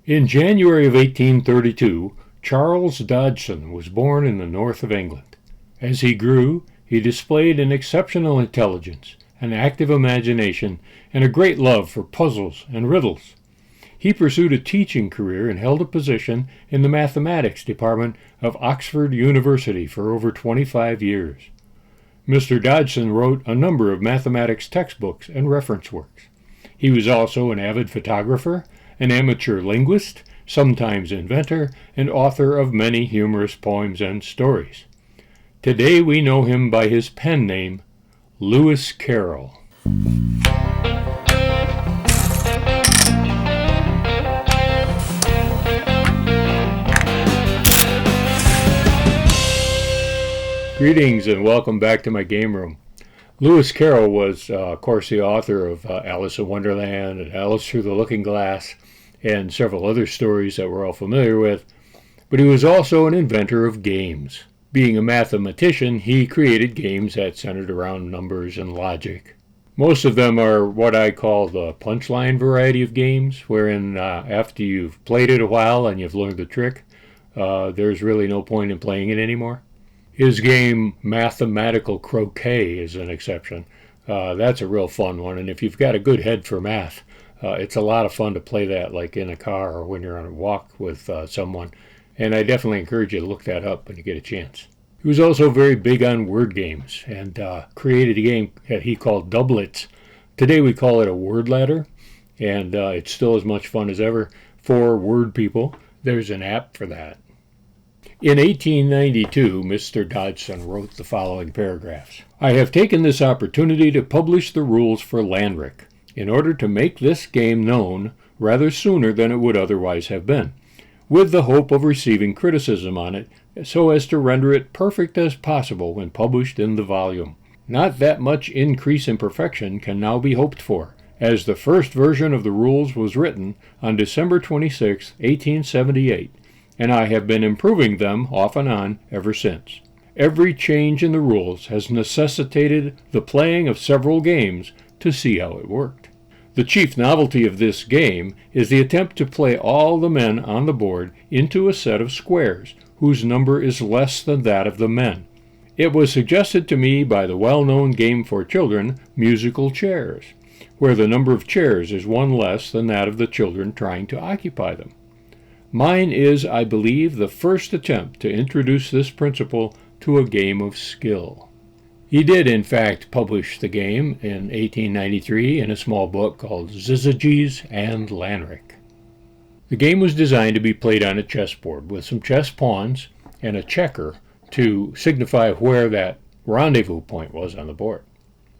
In January of 1832, Charles Dodgson was born in the north of England. As he grew, he displayed an exceptional intelligence, an active imagination, and a great love for puzzles and riddles. He pursued a teaching career and held a position in the mathematics department of Oxford University for over 25 years. Mr. Dodgson wrote a number of mathematics textbooks and reference works. He was also an avid photographer, an amateur linguist, sometimes inventor, and author of many humorous poems and stories. Today we know him by his pen name, Lewis Carroll. Greetings and welcome back to my game room. Lewis Carroll was, of course, the author of Alice in Wonderland and Alice Through the Looking Glass and several other stories that we're all familiar with, but he was also an inventor of games. Being a mathematician, he created games that centered around numbers and logic. Most of them are what I call the punchline variety of games, wherein after you've played it a while and you've learned the trick, there's really no point in playing it anymore. His game, Mathematical Croquet, is an exception. That's a real fun one, and if you've got a good head for math, it's a lot of fun to play that like in a car or when you're on a walk with someone, and I definitely encourage you to look that up when you get a chance. He was also very big on word games and created a game that he called Doublets. Today we call it a word ladder, and it's still as much fun as ever for word people. There's an app for that. In 1892, Mr. Dodgson wrote the following paragraphs. I have taken this opportunity to publish the rules for Lanrick in order to make this game known rather sooner than it would otherwise have been, with the hope of receiving criticism on it so as to render it perfect as possible when published in the volume. Not that much increase in perfection can now be hoped for, as the first version of the rules was written on December 26, 1878, and I have been improving them off and on ever since. Every change in the rules has necessitated the playing of several games to see how it worked. The chief novelty of this game is the attempt to play all the men on the board into a set of squares whose number is less than that of the men. It was suggested to me by the well-known game for children, musical chairs, where the number of chairs is one less than that of the children trying to occupy them. Mine is, I believe, the first attempt to introduce this principle to a game of skill. He did, in fact, publish the game in 1893 in a small book called Zyziges and Lanrick. The game was designed to be played on a chessboard with some chess pawns and a checker to signify where that rendezvous point was on the board.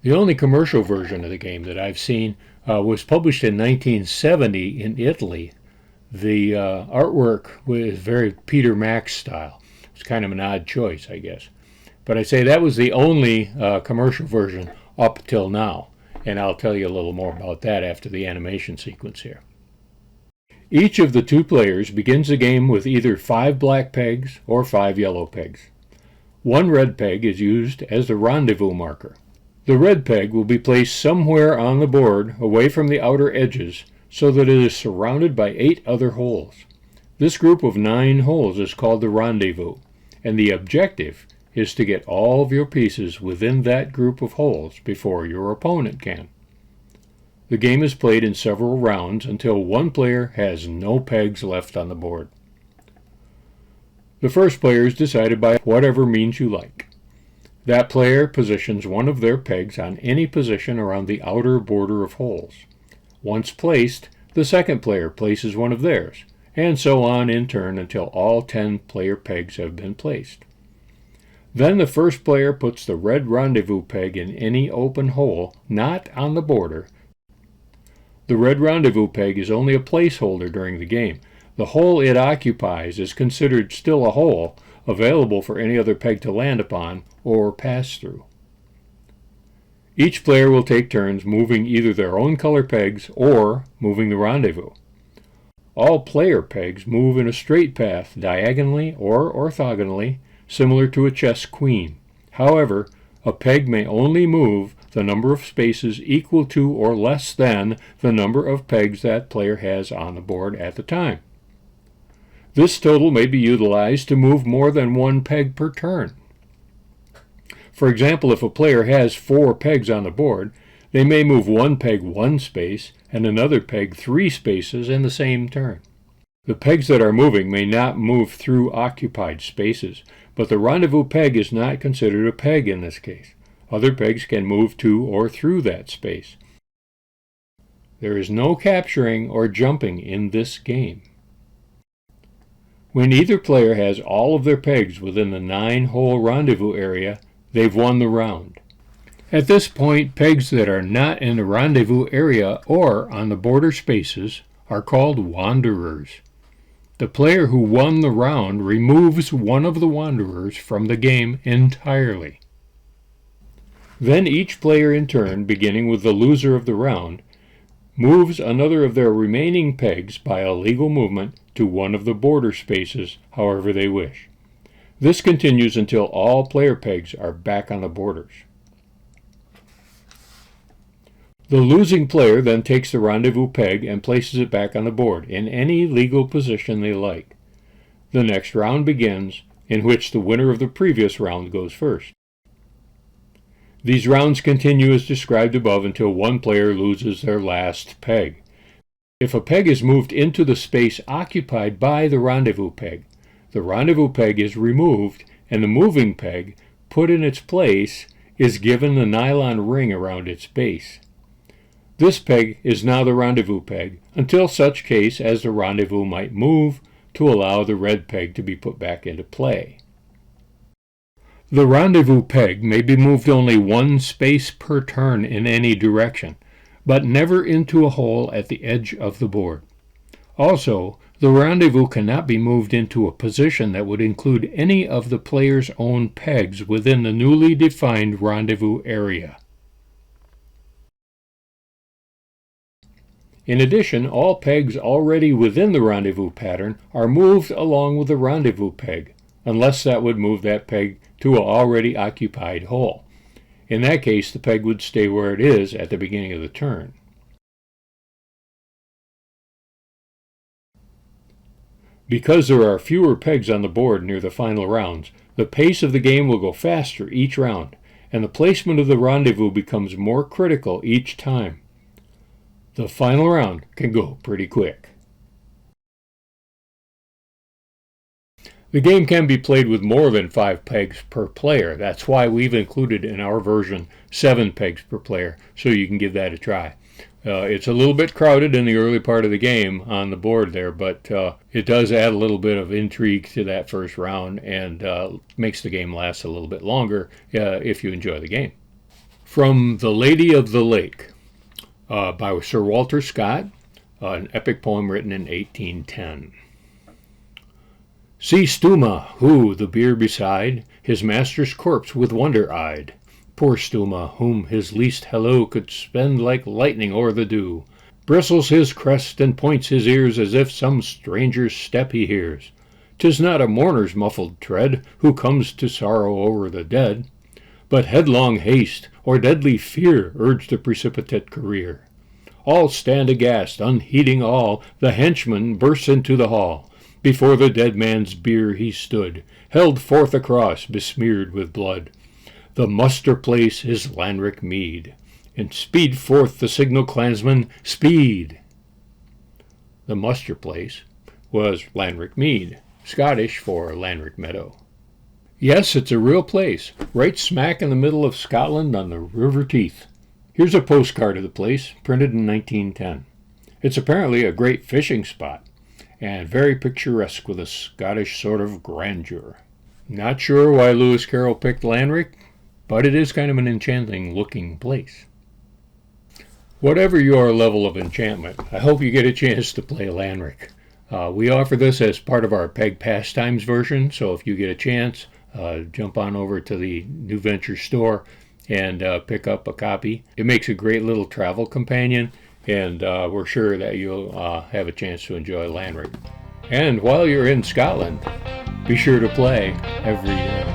The only commercial version of the game that I've seen was published in 1970 in Italy. The artwork was very Peter Max style. It's kind of an odd choice, I guess. But I say that was the only commercial version up till now, and I'll tell you a little more about that after the animation sequence here. Each of the two players begins the game with either 5 black pegs or 5 yellow pegs. 1 red peg is used as the rendezvous marker. The red peg will be placed somewhere on the board away from the outer edges so that it is surrounded by 8 other holes. This group of 9 holes is called the rendezvous, and the objective is to get all of your pieces within that group of holes before your opponent can. The game is played in several rounds until one player has no pegs left on the board. The first player is decided by whatever means you like. That player positions one of their pegs on any position around the outer border of holes. Once placed, the second player places one of theirs, and so on in turn until all 10 player pegs have been placed. Then the first player puts the red rendezvous peg in any open hole not on the border. The red rendezvous peg is only a placeholder during the game. The hole it occupies is considered still a hole, available for any other peg to land upon or pass through. Each player will take turns moving either their own color pegs or moving the rendezvous. All player pegs move in a straight path diagonally or orthogonally, similar to a chess queen. However, a peg may only move the number of spaces equal to or less than the number of pegs that player has on the board at the time. This total may be utilized to move more than one peg per turn. For example, if a player has 4 pegs on the board, they may move one peg 1 space and another peg 3 spaces in the same turn. The pegs that are moving may not move through occupied spaces, but the rendezvous peg is not considered a peg in this case. Other pegs can move to or through that space. There is no capturing or jumping in this game. When either player has all of their pegs within the 9-hole rendezvous area, they've won the round. At this point, pegs that are not in the rendezvous area or on the border spaces are called wanderers. The player who won the round removes one of the wanderers from the game entirely. Then each player in turn, beginning with the loser of the round, moves another of their remaining pegs by a legal movement to one of the border spaces however they wish. This continues until all player pegs are back on the borders. The losing player then takes the rendezvous peg and places it back on the board in any legal position they like. The next round begins, in which the winner of the previous round goes first. These rounds continue as described above until one player loses their last peg. If a peg is moved into the space occupied by the rendezvous peg is removed, and the moving peg, put in its place, is given the nylon ring around its base. This peg is now the rendezvous peg until such case as the rendezvous might move to allow the red peg to be put back into play. The rendezvous peg may be moved only 1 space per turn in any direction, but never into a hole at the edge of the board. Also, the rendezvous cannot be moved into a position that would include any of the player's own pegs within the newly defined rendezvous area. In addition, all pegs already within the rendezvous pattern are moved along with the rendezvous peg, unless that would move that peg to an already occupied hole. In that case, the peg would stay where it is at the beginning of the turn. Because there are fewer pegs on the board near the final rounds, the pace of the game will go faster each round, and the placement of the rendezvous becomes more critical each time. The final round can go pretty quick. The game can be played with more than 5 pegs per player. That's why we've included in our version 7 pegs per player, so you can give that a try. It's a little bit crowded in the early part of the game on the board there, but it does add a little bit of intrigue to that first round and makes the game last a little bit longer if you enjoy the game. From The Lady of the Lake by Sir Walter Scott, an epic poem written in 1810. See Stuma, who, the bier beside, his master's corpse with wonder eyed. Poor Stuma, whom his least halloo could spend like lightning o'er the dew, bristles his crest and points his ears as if some stranger's step he hears. 'Tis not a mourner's muffled tread who comes to sorrow o'er the dead, but headlong haste or deadly fear urge the precipitate career. All stand aghast, unheeding all, the henchman bursts into the hall. Before the dead man's bier he stood, held forth a cross besmeared with blood. The muster place is Lanrick mead, and speed forth the signal clansman, speed. The muster place was Lanrick mead, Scottish for Lanrick meadow. Yes, it's a real place, right smack in the middle of Scotland on the River Teith. Here's a postcard of the place, printed in 1910. It's apparently a great fishing spot, and very picturesque with a Scottish sort of grandeur. Not sure why Lewis Carroll picked Lanrick, but it is kind of an enchanting-looking place. Whatever your level of enchantment, I hope you get a chance to play Lanrick. We offer this as part of our Peg Pastimes version, so if you get a chance, jump on over to the NewVenture store and pick up a copy. It makes a great little travel companion, and we're sure that you'll have a chance to enjoy Lanrick. And while you're in Scotland, be sure to play every day.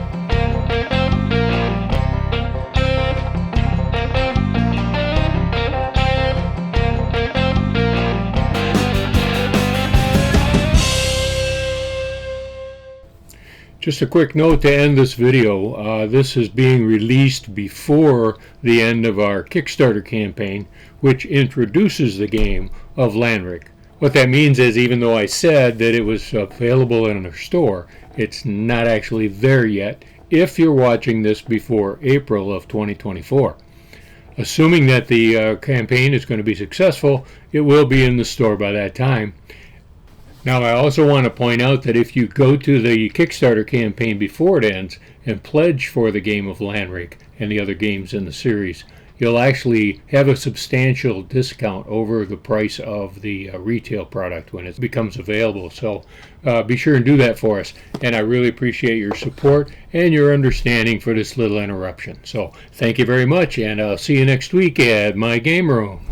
Just a quick note to end this video. This is being released before the end of our Kickstarter campaign, which introduces the game of Lanrick. What that means is, even though I said that it was available in our store, it's not actually there yet if you're watching this before April of 2024. Assuming that the campaign is going to be successful, it will be in the store by that time. Now, I also want to point out that if you go to the Kickstarter campaign before it ends and pledge for the game of Lanrick and the other games in the series, you'll actually have a substantial discount over the price of the retail product when it becomes available. So be sure and do that for us. And I really appreciate your support and your understanding for this little interruption. So thank you very much, and I'll see you next week at my game room.